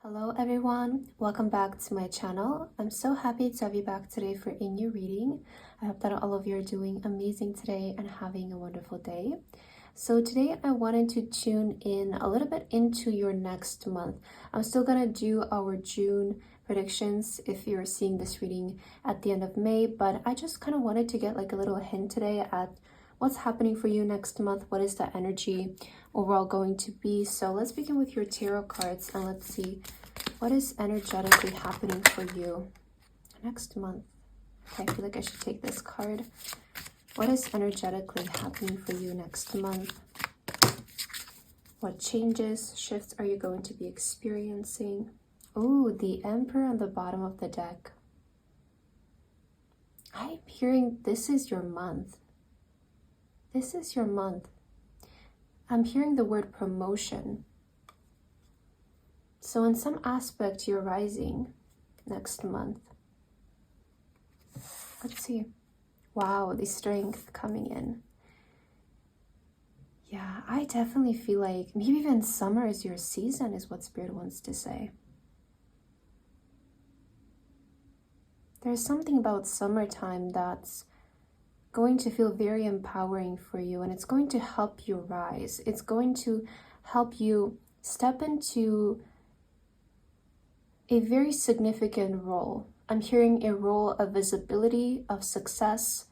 Hello everyone, welcome back to my channel. I'm so happy to have you back today for a new reading. I hope that all of you are doing amazing today and having a wonderful day. So today I wanted to tune in a little bit into your next month. I'm still gonna do our June predictions if you're seeing this reading at the end of May, but I just kind of wanted to get like a little hint today at what's happening for you next month. What is the energy overall going to be? So let's begin with your tarot cards and let's see what is energetically happening for you next month. Okay, I feel like I should take this card. What is energetically happening for you next month? What changes, shifts are you going to be experiencing? Oh, the Emperor on the bottom of the deck. I'm hearing this is your month. This is your month. I'm hearing the word promotion. So in some aspect, you're rising next month. Let's see. Wow, the strength coming in. Yeah, I definitely feel like maybe even summer is your season is what Spirit wants to say. There's something about summertime that's going to feel very empowering for you, and it's going to help you rise. It's going to help you step into a very significant role. I'm hearing a role of visibility, of success,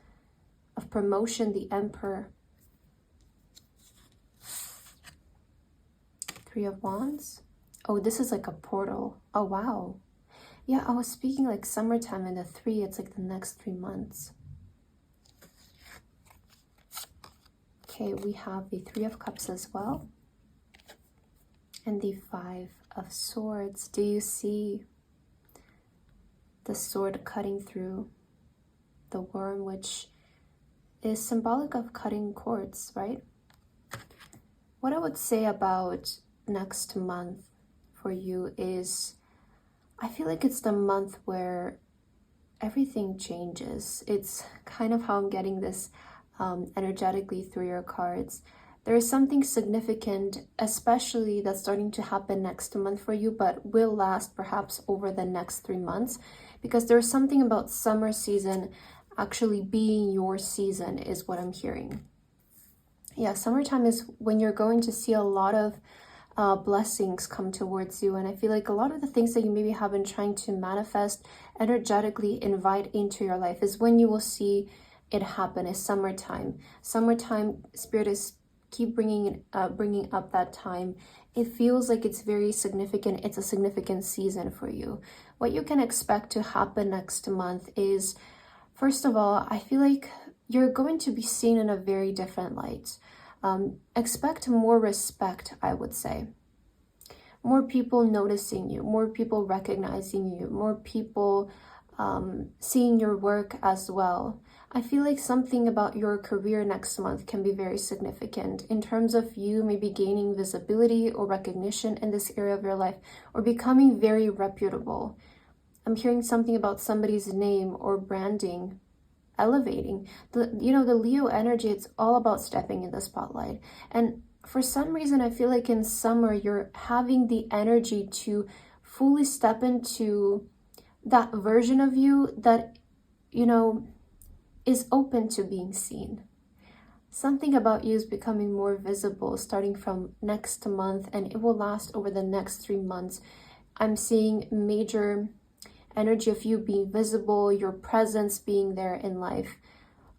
of promotion, the Emperor. Three of Wands. Oh, this is like a portal. Oh, wow. Yeah, I was speaking like summertime, and the three, it's like the next 3 months. Okay, we have the Three of Cups as well. And the Five of Swords. Do you see the sword cutting through the worm, which is symbolic of cutting cords, right? What I would say about next month for you is, I feel like it's the month where everything changes. It's kind of how I'm getting this energetically through your cards. There is something significant, especially that's starting to happen next month for you, but will last perhaps over the next 3 months, because there's something about summer season actually being your season is what I'm hearing. Yeah, summertime is when you're going to see a lot of blessings come towards you, and I feel like a lot of the things that you maybe have been trying to manifest, energetically invite into your life, is when you will see it happen. Is summertime. Spirit is keep bringing up that time. It feels like it's very significant. It's a significant season for you. What you can expect to happen next month is, first of all, I feel like you're going to be seen in a very different light. Expect more respect, I would say. More people noticing you, more people recognizing you, more people seeing your work as well. I feel like something about your career next month can be very significant in terms of you maybe gaining visibility or recognition in this area of your life, or becoming very reputable. I'm hearing something about somebody's name or branding, elevating. The Leo energy, it's all about stepping in the spotlight. And for some reason, I feel like in summer, you're having the energy to fully step into that version of you that, is open to being seen. Something about you is becoming more visible starting from next month, and it will last over the next 3 months. I'm seeing major energy of you being visible, your presence being there in life,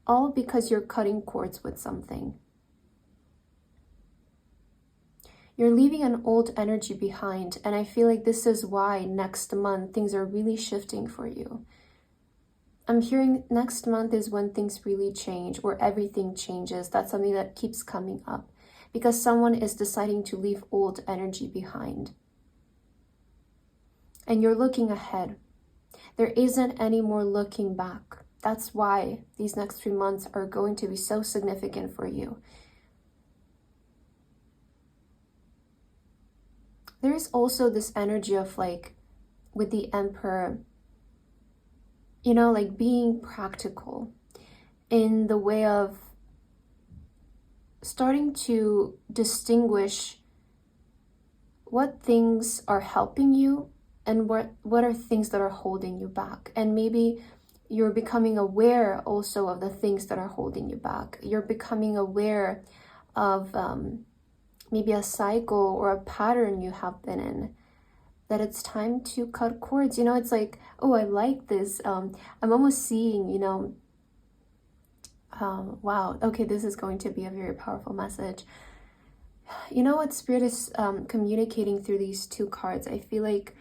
all because you're cutting cords with something. You're leaving an old energy behind, and I feel like this is why next month things are really shifting for you. I'm hearing next month is when things really change, or everything changes. That's something that keeps coming up, because someone is deciding to leave old energy behind. And you're looking ahead. There isn't any more looking back. That's why these next 3 months are going to be so significant for you. There is also this energy of like, with the Emperor, like being practical in the way of starting to distinguish what things are helping you and what are things that are holding you back. And maybe you're becoming aware also of the things that are holding you back. You're becoming aware of maybe a cycle or a pattern you have been in, that it's time to cut cords. You know, it's like, oh, I like this. I'm almost seeing, you know, wow, okay, this is going to be a very powerful message. You know what Spirit is communicating through these two cards? I feel like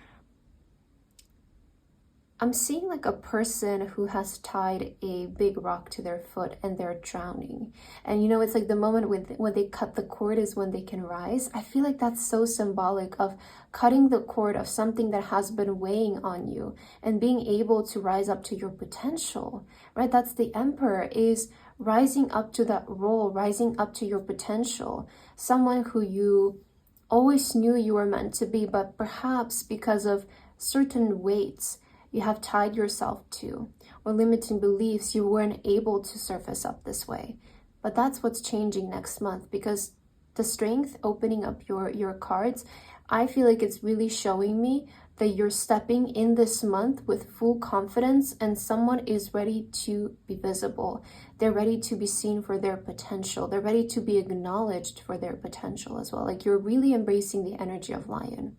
I'm seeing like a person who has tied a big rock to their foot and they're drowning. And you know, it's like the moment when they cut the cord is when they can rise. I feel like that's so symbolic of cutting the cord of something that has been weighing on you and being able to rise up to your potential, right? That's the Emperor, is rising up to that role, rising up to your potential. Someone who you always knew you were meant to be, but perhaps because of certain weights you have tied yourself to, or limiting beliefs, you weren't able to surface up this way. But that's what's changing next month, because the strength opening up your cards, I feel like it's really showing me that you're stepping in this month with full confidence, and someone is ready to be visible. They're ready to be seen for their potential. They're ready to be acknowledged for their potential as well. Like, you're really embracing the energy of Lion,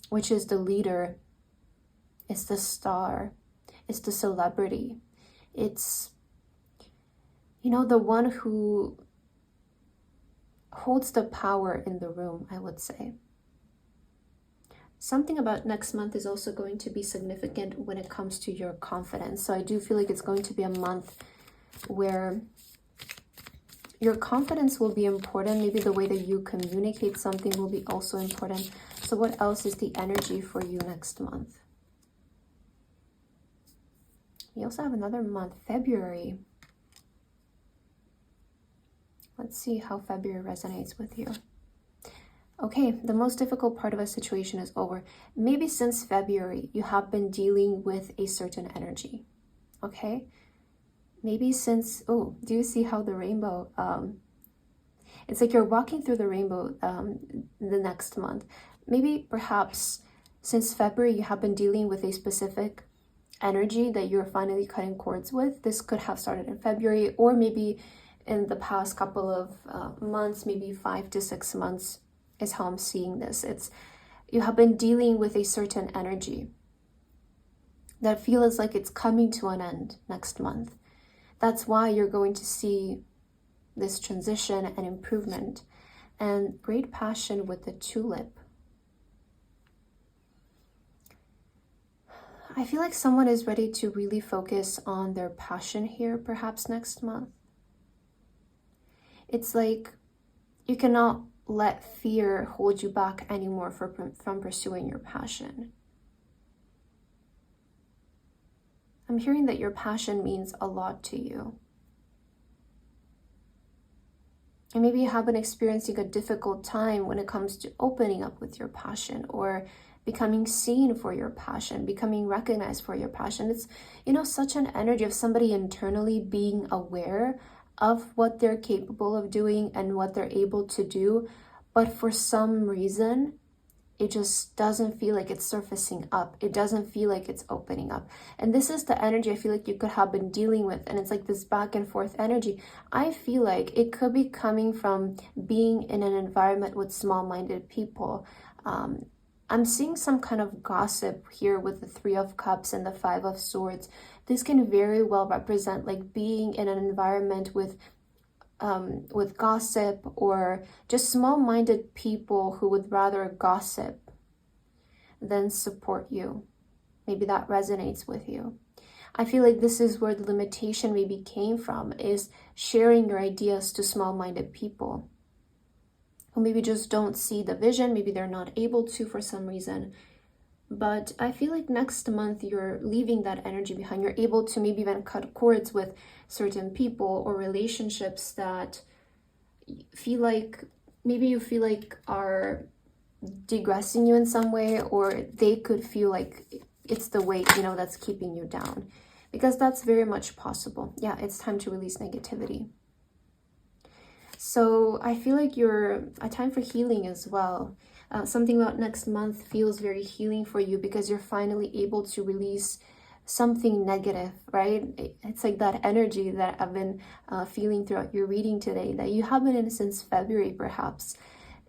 which is the leader. It's the star, it's the celebrity, it's, you know, the one who holds the power in the room, I would say. Something about next month is also going to be significant when it comes to your confidence. So I do feel like it's going to be a month where your confidence will be important. Maybe the way that you communicate something will be also important. So what else is the energy for you next month? We also have another month, February. Let's see how February resonates with you. Okay, the most difficult part of a situation is over. Maybe since February, you have been dealing with a certain energy, okay? Maybe since, oh, do you see how the rainbow, it's like you're walking through the rainbow the next month. Maybe perhaps since February, you have been dealing with a specific energy that you're finally cutting cords with. This could have started in February, or maybe in the past couple of months, maybe 5 to 6 months is how I'm seeing this. It's, you have been dealing with a certain energy that feels like it's coming to an end next month. That's why you're going to see this transition and improvement and great passion with the tulip. I feel like someone is ready to really focus on their passion here, perhaps next month. It's like you cannot let fear hold you back anymore from pursuing your passion. I'm hearing that your passion means a lot to you. And maybe you have been experiencing a difficult time when it comes to opening up with your passion, or becoming seen for your passion, becoming recognized for your passion. It's, you know, such an energy of somebody internally being aware of what they're capable of doing and what they're able to do. But for some reason, it just doesn't feel like it's surfacing up. It doesn't feel like it's opening up. And this is the energy I feel like you could have been dealing with. And it's like this back and forth energy. I feel like it could be coming from being in an environment with small-minded people. I'm seeing some kind of gossip here with the 3 of Cups and the 5 of Swords. This can very well represent like being in an environment with gossip, or just small-minded people who would rather gossip than support you. Maybe that resonates with you. I feel like this is where the limitation maybe came from, is sharing your ideas to small-minded people who maybe just don't see the vision. Maybe they're not able to for some reason. But I feel like next month you're leaving that energy behind. You're able to maybe even cut cords with certain people or relationships that feel like, maybe you feel like are degressing you in some way, or they could feel like it's the weight, you know, that's keeping you down. Because that's very much possible. Yeah, it's time to release negativity. So I feel like you're a time for healing as well. Something about next month feels very healing for you because you're finally able to release something negative, right? It's like that energy that I've been feeling throughout your reading today that you have been in since February, perhaps.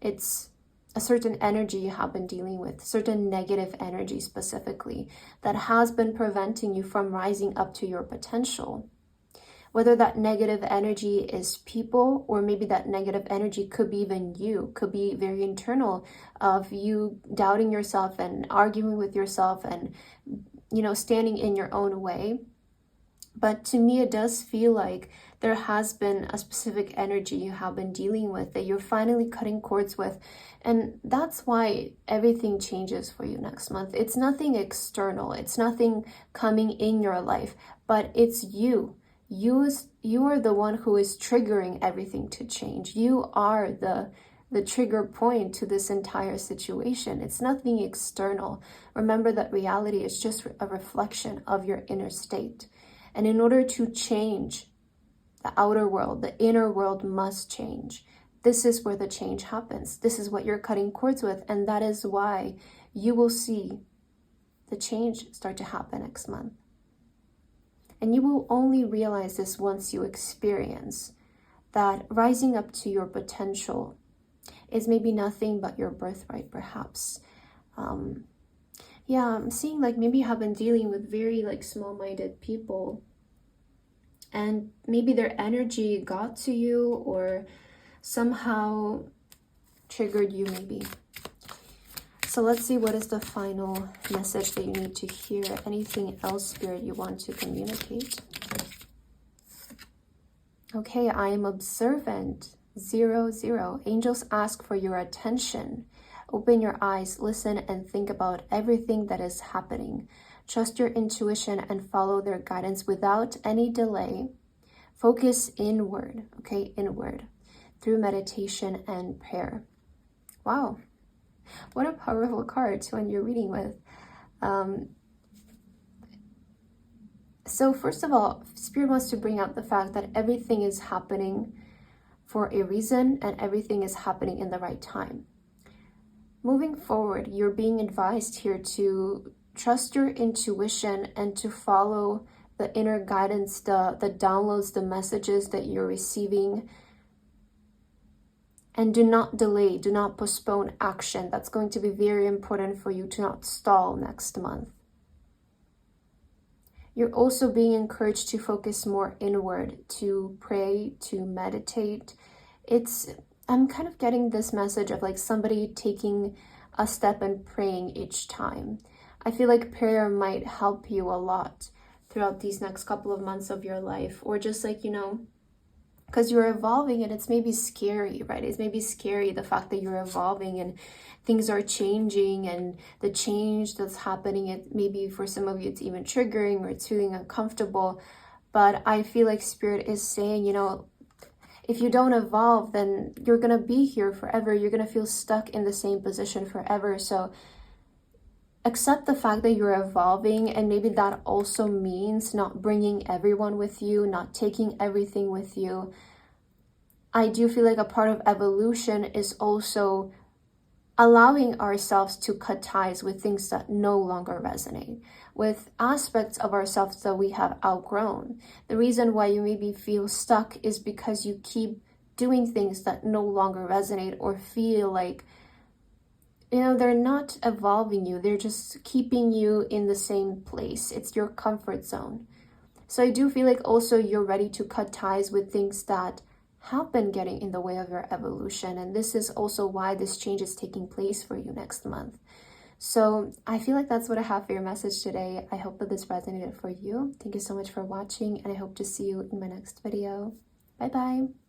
It's a certain energy you have been dealing with, certain negative energy specifically, that has been preventing you from rising up to your potential. Whether that negative energy is people, or maybe that negative energy could be even you, could be very internal, of you doubting yourself and arguing with yourself and, you know, standing in your own way. But to me, it does feel like there has been a specific energy you have been dealing with that you're finally cutting cords with. And that's why everything changes for you next month. It's nothing external. It's nothing coming in your life, but it's you. You are the one who is triggering everything to change. You are the trigger point to this entire situation. It's nothing external. Remember that reality is just a reflection of your inner state. And in order to change the outer world, the inner world must change. This is where the change happens. This is what you're cutting cords with. And that is why you will see the change start to happen next month. And you will only realize this once you experience that rising up to your potential is maybe nothing but your birthright, perhaps. Yeah, I'm seeing like maybe you have been dealing with very like small-minded people, and maybe their energy got to you or somehow triggered you maybe. So let's see, what is the final message that you need to hear? Anything else, Spirit, you want to communicate? Okay, I am observant. 0, Angels ask for your attention. Open your eyes, listen, and think about everything that is happening. Trust your intuition and follow their guidance without any delay. Focus inward, okay, inward, through meditation and prayer. Wow, what a powerful card to end your reading with. So first of all, Spirit wants to bring out the fact that everything is happening for a reason and everything is happening in the right time. Moving forward, you're being advised here to trust your intuition and to follow the inner guidance, the downloads, the messages that you're receiving. And do not delay, do not postpone action. That's going to be very important for you to not stall next month. You're also being encouraged to focus more inward, to pray, to meditate. I'm kind of getting this message of like somebody taking a step and praying each time. I feel like prayer might help you a lot throughout these next couple of months of your life, or just like, you know, because you're evolving and it's maybe scary, right? It's maybe scary, the fact that you're evolving and things are changing, and the change that's happening, it maybe for some of you it's even triggering or it's feeling uncomfortable. But I feel like Spirit is saying, you know, if you don't evolve, then you're going to be here forever. You're going to feel stuck in the same position forever. So accept the fact that you're evolving, and maybe that also means not bringing everyone with you, not taking everything with you. I do feel like a part of evolution is also allowing ourselves to cut ties with things that no longer resonate, with aspects of ourselves that we have outgrown. The reason why you maybe feel stuck is because you keep doing things that no longer resonate or feel like, you know, they're not evolving you. They're just keeping you in the same place. It's your comfort zone. So I do feel like also you're ready to cut ties with things that have been getting in the way of your evolution. And this is also why this change is taking place for you next month. So I feel like that's what I have for your message today. I hope that this resonated for you. Thank you so much for watching, and I hope to see you in my next video. Bye-bye.